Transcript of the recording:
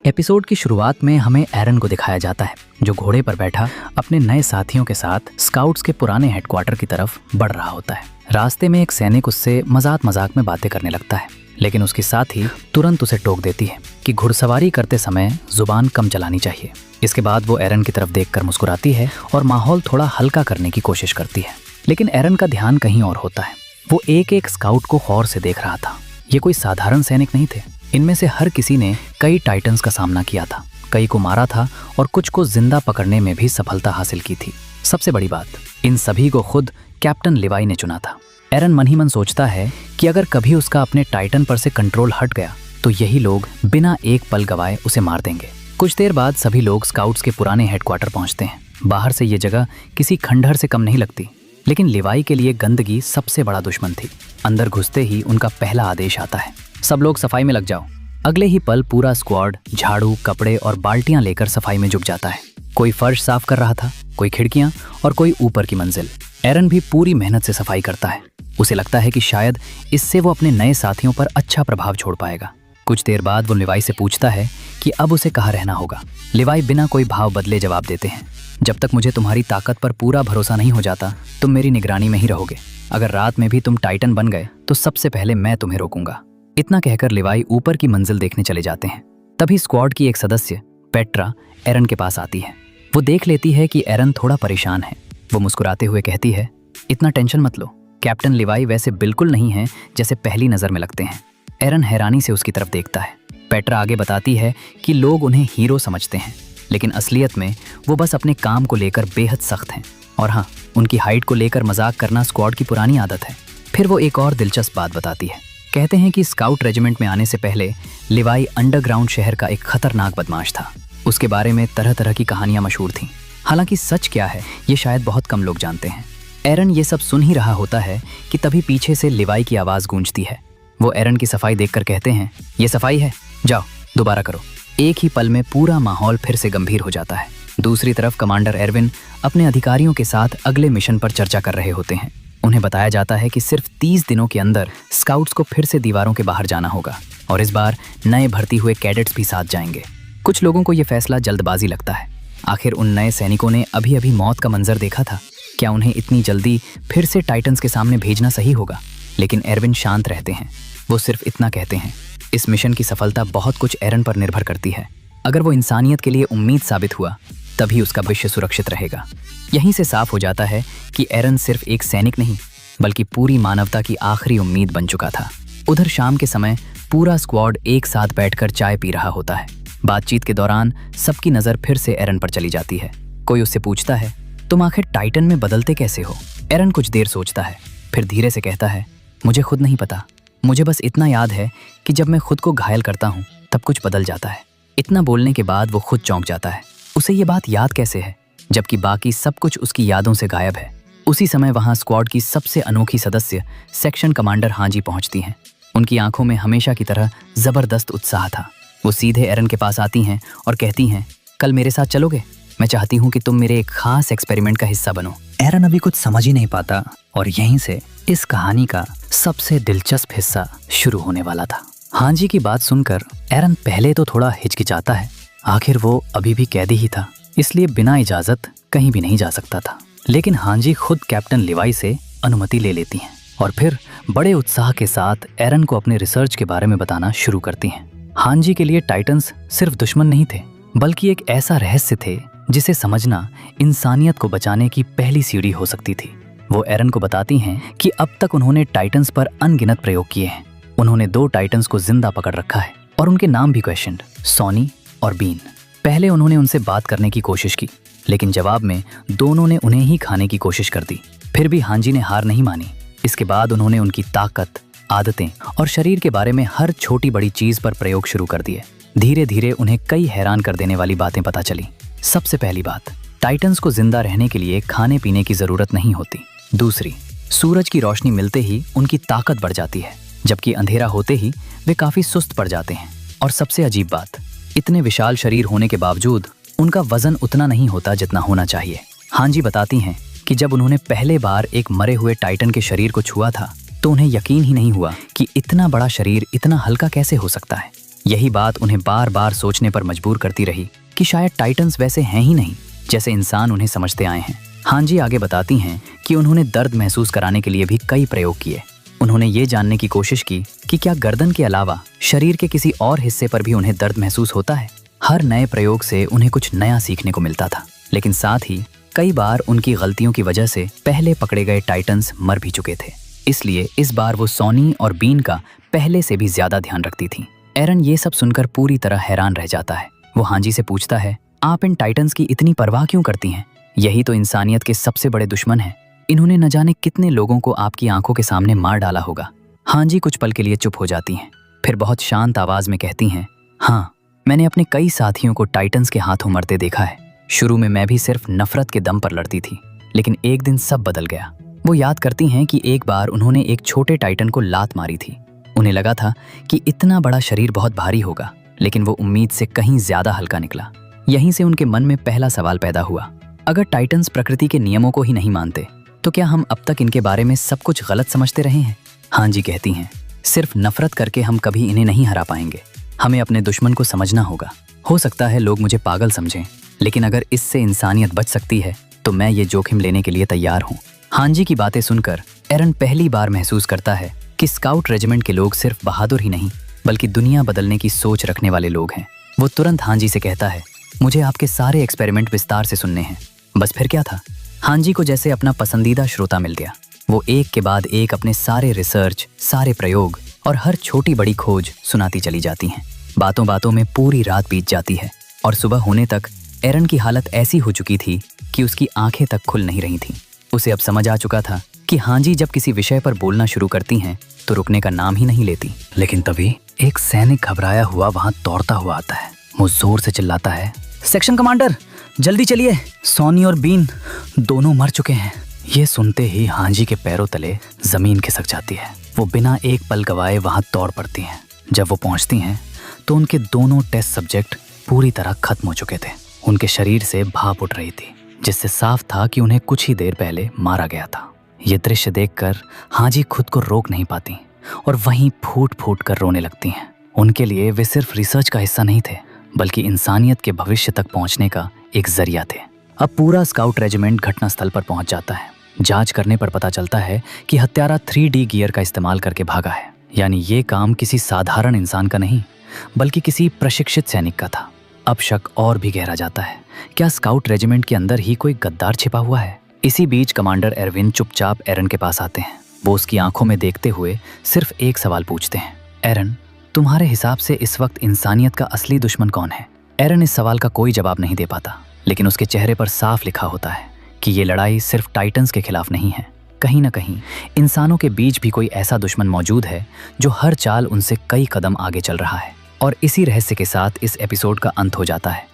Episode की शुरुआत में हमें एरन को दिखाया जाता है जो घोड़े पर बैठा अपने नए साथियों के साथ स्काउट्स के पुराने हेडक्वार्टर की तरफ बढ़ रहा होता है। रास्ते में एक सैनिक उससे मजाक मजाक में बातें करने लगता है, लेकिन उसकी साथी तुरंत उसे टोक देती है कि घुड़सवारी करते समय जुबान कम चलानी चाहिए। इसके बाद वो एरन की तरफ देखकर मुस्कुराती है और माहौल थोड़ा हल्का करने की कोशिश करती है, लेकिन एरन का ध्यान कहीं और होता है। वो एक एक स्काउट को गौर से देख रहा था। ये कोई साधारण सैनिक नहीं थे। इनमें से हर किसी ने कई टाइटन्स का सामना किया था, कई को मारा था और कुछ को जिंदा पकड़ने में भी सफलता हासिल की थी। सबसे बड़ी बात, इन सभी को खुद कैप्टन लिवाई ने चुना था। एरन मन ही मन सोचता है कि अगर कभी उसका अपने टाइटन पर से कंट्रोल हट गया तो यही लोग बिना एक पल गवाए उसे मार देंगे। कुछ देर बाद सभी लोग स्काउट्स के पुराने हेडक्वार्टर पहुंचते हैं। बाहर से ये जगह किसी खंडहर से कम नहीं लगती, लेकिन लिवाई के लिए गंदगी सबसे बड़ा दुश्मन थी। अंदर घुसते ही उनका पहला आदेश आता है, सब लोग सफाई में लग जाओ। अगले ही पल पूरा स्क्वाड झाड़ू, कपड़े और बाल्टियां लेकर सफाई में जुट जाता है। कोई फर्श साफ कर रहा था, कोई खिड़कियां और कोई ऊपर की मंजिल। एरन भी पूरी मेहनत से सफाई करता है। उसे लगता है कि शायद इससे वो अपने नए साथियों पर अच्छा प्रभाव छोड़ पाएगा। कुछ देर बाद वो लिवाई से पूछता है कि अब उसे कहाँ रहना होगा। लिवाई बिना कोई भाव बदले जवाब देते हैं, जब तक मुझे तुम्हारी ताकत पर पूरा भरोसा नहीं हो जाता तुम मेरी निगरानी में ही रहोगे। अगर रात में भी तुम टाइटन बन गए तो सबसे पहले मैं तुम्हें रोकूंगा। इतना कहकर लिवाई ऊपर की मंजिल देखने चले जाते हैं। तभी स्क्वाड की एक सदस्य पेट्रा एरन के पास आती है। वो देख लेती है कि एरन थोड़ा परेशान है। वो मुस्कुराते हुए कहती है, इतना टेंशन मत लो, कैप्टन लिवाई वैसे बिल्कुल नहीं है जैसे पहली नजर में लगते हैं। एरन हैरानी से उसकी तरफ देखता है। पेट्रा आगे बताती है कि लोग उन्हें हीरो समझते हैं, लेकिन असलियत में वो बस अपने काम को लेकर बेहद सख्त हैं। और हाँ, उनकी हाइट को लेकर मजाक करना स्क्वाड की पुरानी आदत है। फिर वो एक और दिलचस्प बात बताती है। कहते हैं कि स्काउट रेजिमेंट में आने से पहले लिवाई अंडरग्राउंड शहर का एक खतरनाक बदमाश था। उसके बारे में तरह तरह की कहानियां मशहूर थीं। हालांकि सच क्या है ये शायद बहुत कम लोग जानते हैं। एरन ये सब सुन ही रहा होता है कि तभी पीछे से लिवाई की आवाज गूंजती है। वो एरन की सफाई देखकर कहते हैं, ये सफाई है, जाओ दोबारा करो। एक ही पल में पूरा माहौल फिर से गंभीर हो जाता है। दूसरी तरफ कमांडर एरविन अपने अधिकारियों के साथ अगले मिशन पर चर्चा कर रहे होते हैं। उन्हें बताया जाता है कि सिर्फ 30 दिनों के अंदर स्काउट्स को फिर से दीवारों के बाहर जाना होगा और इस बार नए भर्ती हुए कैडेट्स भी साथ जाएंगे। कुछ लोगों को यह फैसला जल्दबाजी लगता है। आखिर उन नए सैनिकों ने अभी अभी मौत का मंजर देखा था। क्या उन्हें इतनी जल्दी फिर से टाइटन्स के सामने भेजना सही होगा? लेकिन एरविन शांत रहते हैं। वो सिर्फ इतना कहते हैं, इस मिशन की सफलता बहुत कुछ एरन पर निर्भर करती है। अगर वो इंसानियत के लिए उम्मीद साबित हुआ तभी उसका भविष्य सुरक्षित रहेगा। यहीं से साफ हो जाता है कि एरन सिर्फ एक सैनिक नहीं बल्कि पूरी मानवता की आखिरी उम्मीद बन चुका था। उधर शाम के समय पूरा स्क्वाड एक साथ बैठकर चाय पी रहा होता है। बातचीत के दौरान सबकी नजर फिर से एरन पर चली जाती है। कोई उससे पूछता है, तुम आखिर टाइटन में बदलते कैसे हो? एरन कुछ देर सोचता है, फिर धीरे से कहता है, मुझे खुद नहीं पता। मुझे बस इतना याद है कि जब मैं खुद को घायल करता हूँ तब कुछ बदल जाता है। इतना बोलने के बाद वो खुद चौंक जाता है। उसे ये बात याद कैसे है जबकि बाकी सब कुछ उसकी यादों से गायब है। उसी समय वहां स्क्वाड की सबसे अनोखी सदस्य सेक्शन कमांडर हांजी पहुंचती हैं। उनकी आंखों में हमेशा की तरह जबरदस्त उत्साह था। वो सीधे एरन के पास आती हैं और कहती हैं, कल मेरे साथ चलोगे? मैं चाहती हूँ कि तुम मेरे एक खास एक्सपेरिमेंट का हिस्सा बनो। एरन अभी कुछ समझ ही नहीं पाता और यहीं से इस कहानी का सबसे दिलचस्प हिस्सा शुरू होने वाला था। हांजी की बात सुनकर एरन पहले तो थोड़ा हिचकिचाता है। आखिर वो अभी भी कैदी ही था, इसलिए बिना इजाजत कहीं भी नहीं जा सकता था। लेकिन हांजी खुद कैप्टन लिवाई से अनुमति ले लेती हैं और फिर बड़े उत्साह के साथ एरन को अपने रिसर्च के बारे में बताना शुरू करती हैं। हांजी के लिए टाइटन्स सिर्फ दुश्मन नहीं थे बल्कि एक ऐसा रहस्य थे जिसे समझना इंसानियत को बचाने की पहली सीढ़ी हो सकती थी। वो एरन को बताती हैं कि अब तक उन्होंने टाइटन्स पर अनगिनत प्रयोग किए हैं। उन्होंने 2 टाइटन्स को जिंदा पकड़ रखा है और उनके नाम भी क्वेश्चन्ड, सॉनी और बीन। पहले उन्होंने उनसे बात करने की कोशिश की, लेकिन जवाब में दोनों ने उन्हें ही खाने की कोशिश कर दी। फिर भी हांजी ने हार नहीं मानी। इसके बाद उन्होंने उनकी ताकत, आदतें और शरीर के बारे में हर छोटी बड़ी चीज पर प्रयोग शुरू कर दिए। धीरे धीरे उन्हें कई हैरान कर देने वाली बातें पता चली। सबसे पहली बात, टाइटन्स को जिंदा रहने के लिए खाने पीने की जरूरत नहीं होती। दूसरी, सूरज की रोशनी मिलते ही उनकी ताकत बढ़ जाती है, जबकि अंधेरा होते ही वे काफी सुस्त पड़ जाते हैं। और सबसे अजीब बात, इतने विशाल शरीर होने के बावजूद उनका वजन उतना नहीं होता जितना होना चाहिए। हांजी बताती हैं कि जब उन्होंने पहले बार एक मरे हुए टाइटन के शरीर को छुआ था तो उन्हें यकीन ही नहीं हुआ कि इतना बड़ा शरीर इतना हल्का कैसे हो सकता है। यही बात उन्हें बार बार सोचने पर मजबूर करती रही कि शायद टाइटन्स वैसे हैं ही नहीं जैसे इंसान उन्हें समझते आए हैं। हांजी आगे बताती हैं कि उन्होंने दर्द महसूस कराने के लिए भी कई प्रयोग किए। उन्होंने ये जानने की कोशिश की कि क्या गर्दन के अलावा शरीर के किसी और हिस्से पर भी उन्हें दर्द महसूस होता है। हर नए प्रयोग से उन्हें कुछ नया सीखने को मिलता था, लेकिन साथ ही कई बार उनकी गलतियों की वजह से पहले पकड़े गए टाइटन्स मर भी चुके थे। इसलिए इस बार वो सॉनी और बीन का पहले से भी ज्यादा ध्यान रखती थी। एरन ये सब सुनकर पूरी तरह हैरान रह जाता है। वो हांजी से पूछता है, आप इन टाइटन्स की इतनी परवाह क्यों करती हैं? यही तो इंसानियत के सबसे बड़े दुश्मन हैं। इन्होंने न जाने कितने लोगों को आपकी आंखों के सामने मार डाला होगा। हांजी कुछ पल के लिए चुप हो जाती हैं, फिर बहुत शांत आवाज में कहती हैं, हाँ, मैंने अपने कई साथियों को टाइटन्स के हाथों मरते देखा है। शुरू में मैं भी सिर्फ नफरत के दम पर लड़ती थी, लेकिन एक दिन सब बदल गया। वो याद करती हैं कि एक बार उन्होंने एक छोटे टाइटन को लात मारी थी। उन्हें लगा था कि इतना बड़ा शरीर बहुत भारी होगा, लेकिन वो उम्मीद से कहीं ज्यादा हल्का निकला। यहीं से उनके मन में पहला सवाल पैदा हुआ, अगर टाइटन्स प्रकृति के नियमों को ही नहीं मानते तो क्या हम अब तक इनके बारे में सब कुछ गलत समझते रहे हैं? हांजी कहती हैं, सिर्फ नफरत करके हम कभी इन्हें नहीं हरा पाएंगे। हमें अपने दुश्मन को समझना होगा। हो सकता है लोग मुझे पागल समझें, लेकिन अगर इससे इंसानियत बच सकती है तो मैं ये जोखिम लेने के लिए तैयार हूँ। हांजी की बातें सुनकर एरन पहली बार महसूस करता है कि स्काउट रेजिमेंट के लोग सिर्फ बहादुर ही नहीं बल्कि दुनिया बदलने की सोच रखने वाले लोग हैं। वो तुरंत हांजी से कहता है, मुझे आपके सारे एक्सपेरिमेंट विस्तार से सुनने हैं। बस फिर क्या था? हांजी को जैसे अपना पसंदीदा श्रोता मिल गया। वो एक के बाद एक अपने सारे रिसर्च, सारे प्रयोग और हर छोटी बड़ी खोज सुनाती चली जाती हैं। बातों बातों में पूरी रात बीत जाती है और सुबह होने तक एरन की हालत ऐसी हो चुकी थी कि उसकी आंखें तक खुल नहीं रही थीं। उसे अब समझ आ चुका था कि हांजी जब किसी विषय पर बोलना शुरू करती हैं तो रुकने का नाम ही नहीं लेती। लेकिन तभी एक सैनिक घबराया हुआ वहां दौड़ता हुआ आता है। वो जोर से चिल्लाता है, सेक्शन कमांडर, जल्दी चलिए, सॉनी और बीन दोनों मर चुके हैं। ये सुनते ही हांजी के पैरों तले जमीन खिसक जाती है। वो बिना एक पल गवाए वहां दौड़ पड़ती हैं। जब वो पहुंचती हैं तो उनके दोनों टेस्ट सब्जेक्ट पूरी तरह खत्म हो चुके थे। उनके शरीर से भाप उठ रही थी, जिससे साफ था कि उन्हें कुछ ही देर पहले मारा गया था। ये दृश्य देखकर हांजी खुद को रोक नहीं पाती और वहीं फूट फूट कर रोने लगती हैं। उनके लिए वे सिर्फ रिसर्च का हिस्सा नहीं थे, बल्कि इंसानियत के भविष्य तक पहुंचने का एक जरिया थे। अब पूरा स्काउट रेजिमेंट घटनास्थल पर पहुंच जाता है। जांच करने पर पता चलता है कि हत्यारा 3D गियर का इस्तेमाल करके भागा है। यानी ये काम किसी साधारण इंसान का नहीं बल्कि किसी प्रशिक्षित सैनिक का था। अब शक और भी गहरा जाता है, क्या स्काउट रेजिमेंट के अंदर ही कोई गद्दार छिपा हुआ है? इसी बीच कमांडर एरविन चुपचाप एरन के पास आते हैं। वो उसकी आंखों में देखते हुए सिर्फ एक सवाल पूछते हैं, एरन, तुम्हारे हिसाब से इस वक्त इंसानियत का असली दुश्मन कौन है? एरन इस सवाल का कोई जवाब नहीं दे पाता, लेकिन उसके चेहरे पर साफ लिखा होता है कि ये लड़ाई सिर्फ टाइटन्स के खिलाफ नहीं है। कहीं ना कहीं इंसानों के बीच भी कोई ऐसा दुश्मन मौजूद है जो हर चाल उनसे कई कदम आगे चल रहा है। और इसी रहस्य के साथ इस एपिसोड का अंत हो जाता है।